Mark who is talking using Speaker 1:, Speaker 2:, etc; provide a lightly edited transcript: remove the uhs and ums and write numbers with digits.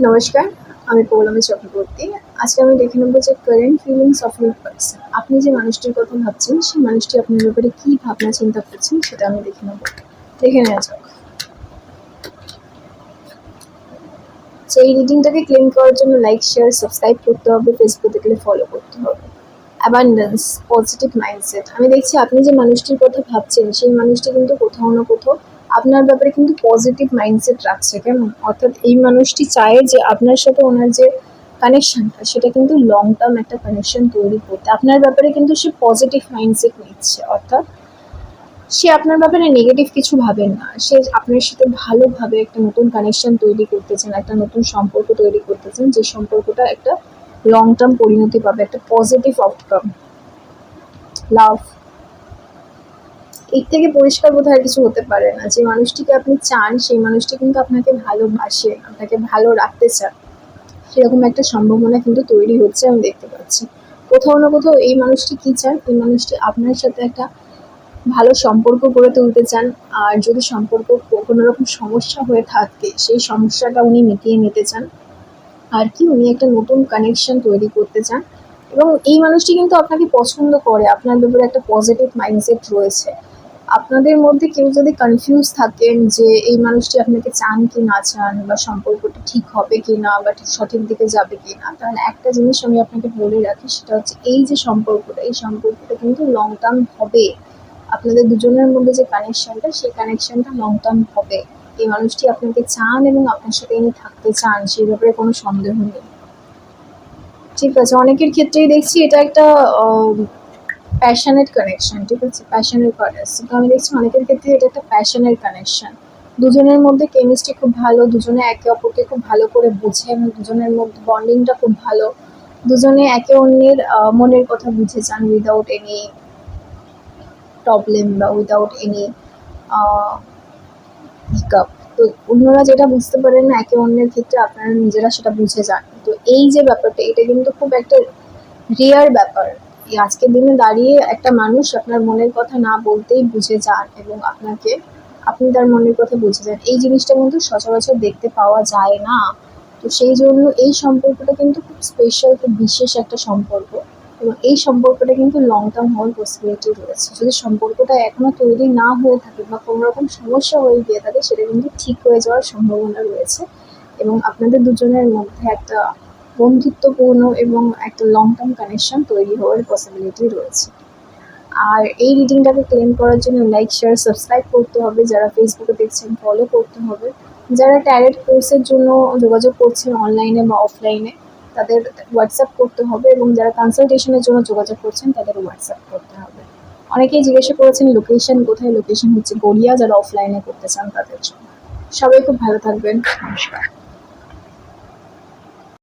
Speaker 1: নমস্কার, আমি পৌলমী চক্রবর্তী। আজকে আমি দেখে নেব যে current feelings of your person. আপনি যে মানুষটির কথা ভাবছেন, সেই মানুষটি আপনার ব্যাপারে কী ভাবনা চিন্তা করছেন সেটা আমি দেখে নেব। দেখে নেওয়া যাক। তো এই রিডিংটাকে ক্লেম করার জন্য লাইক, শেয়ার, সাবস্ক্রাইব করতে হবে, ফেসবুকে গেলে ফলো করতে হবে। Abundance, positive mindset. আমি দেখছি আপনি যে মানুষটির কথা ভাবছেন, সেই মানুষটি কিন্তু কোথাও না কোথাও আপনার ব্যাপারে কিন্তু পজিটিভ মাইন্ডসেট রাখছে, কেমন? অর্থাৎ এই মানুষটি চায় যে আপনার সাথে ওনার যে কানেকশনটা, সেটা কিন্তু লং টার্ম একটা কানেকশন তৈরি করতে। আপনার ব্যাপারে কিন্তু সে পজিটিভ মাইন্ডসেট নিচ্ছে, অর্থাৎ সে আপনার ব্যাপারে নেগেটিভ কিছু ভাবেন না। সে আপনার সাথে ভালোভাবে একটা নতুন কানেকশন তৈরি করতে চান, একটা নতুন সম্পর্ক তৈরি করতে চান, যে সম্পর্কটা একটা লং টার্ম পরিণতি পাবে, একটা পজিটিভ আউটকাম। লাভ, এর থেকে পরিষ্কার বোধহয় আর কিছু হতে পারে না। যে মানুষটিকে আপনি চান, সেই মানুষটি কিন্তু আপনাকে ভালোবাসে, আপনাকে ভালো রাখতে চান, সেরকম একটা সম্ভাবনা কিন্তু তৈরি হচ্ছে, আমি দেখতে পাচ্ছি। কোথাও না কোথাও এই মানুষটি কী চান, এই মানুষটি আপনার সাথে একটা ভালো সম্পর্ক গড়ে তুলতে চান। আর যদি সম্পর্ক কোনো রকম সমস্যা হয়ে থাকে, সেই সমস্যাটা উনি মিটিয়ে নিতে চান। আর কি, উনি একটা নতুন কানেকশন তৈরি করতে চান। এবং এই মানুষটি কিন্তু আপনাকে পছন্দ করে, আপনার ব্যাপারে একটা পজিটিভ মাইন্ডসেট রয়েছে। আপনাদের মধ্যে কেউ যদি কনফিউজ থাকেন যে এই মানুষটি আপনাকে চান কি না চান, বা সম্পর্কটা ঠিক হবে কি না, বা ঠিক সঠিক দিকে যাবে কি না, তাহলে একটা জিনিস আমি আপনাকে বলে রাখি, সেটা হচ্ছে এই যে সম্পর্কটা, এই সম্পর্কটা কিন্তু লং টার্ম হবে। আপনাদের দুজনের মধ্যে যে কানেকশনটা, সেই কানেকশনটা লং টার্ম হবে। এই মানুষটি আপনাকে চান এবং আপনার সাথে ইনি থাকতে চান, সেই ব্যাপারে কোনো সন্দেহ নেই। ঠিক আছে, অনেকের ক্ষেত্রেই দেখছি এটা একটা প্যাশনেট কানেকশন। ঠিক আছে, প্যাশনের কানেকশন। তো আমি দেখছি অনেকের ক্ষেত্রে এটা একটা প্যাশনের কানেকশন। দুজনের মধ্যে কেমিস্ট্রি খুব ভালো, দুজনে একে অপরকে খুব ভালো করে বোঝে, এবং দুজনের মধ্যে বন্ডিংটা খুব ভালো। দুজনে একে অন্যের মনের কথা বুঝে যান উইদাউট এনি প্রবলেম বা উইদাউট এনি হিকআপ। তো অন্যরা যেটা বুঝতে পারেন না একে অন্যের ক্ষেত্রে, আপনারা নিজেরা সেটা বুঝে যান। তো এই যে ব্যাপারটা, এটা কিন্তু খুব একটা রেয়ার ব্যাপার। এই আজকের দিনে দাঁড়িয়ে একটা মানুষ আপনার মনের কথা না বলতেই বুঝে যান, এবং আপনি তার মনের কথা বুঝে যান, এই জিনিসটা কিন্তু সচরাচর দেখতে পাওয়া যায় না। তো সেই জন্য এই সম্পর্কটা কিন্তু খুব স্পেশাল, খুব বিশেষ একটা সম্পর্ক। এবং এই সম্পর্কটা কিন্তু লং টার্ম হওয়ার পসিবিলিটি রয়েছে। যদি সম্পর্কটা এখনো তৈরি না হয়ে থাকে, বা কোনো রকম সমস্যা হয়ে গিয়ে থাকে, সেটা কিন্তু ঠিক হয়ে যাওয়ার সম্ভাবনা রয়েছে। এবং আপনাদের দুজনের মধ্যে একটা বন্ধুত্বপূর্ণ এবং একটা লং টার্ম কানেকশন তৈরি হওয়ার পসিবিলিটি রয়েছে। আর এই রিডিংটাকে ক্লেম করার জন্য লাইক, শেয়ার, সাবস্ক্রাইব করতে হবে। যারা ফেসবুকে দেখছেন, ফলো করতে হবে। যারা ট্যারোট কোর্সের জন্য যোগাযোগ করছেন অনলাইনে বা অফলাইনে, তাদের হোয়াটসঅ্যাপ করতে হবে, এবং যারা কনসালটেশনের জন্য যোগাযোগ করছেন, তাদের হোয়াটসঅ্যাপ করতে হবে। অনেকেই জিজ্ঞাসা করেছেন লোকেশন কোথায়। লোকেশন হচ্ছে গড়িয়া, যারা অফলাইনে করতে চান তাদের জন্য। সবাই খুব ভালো থাকবেন। নমস্কার।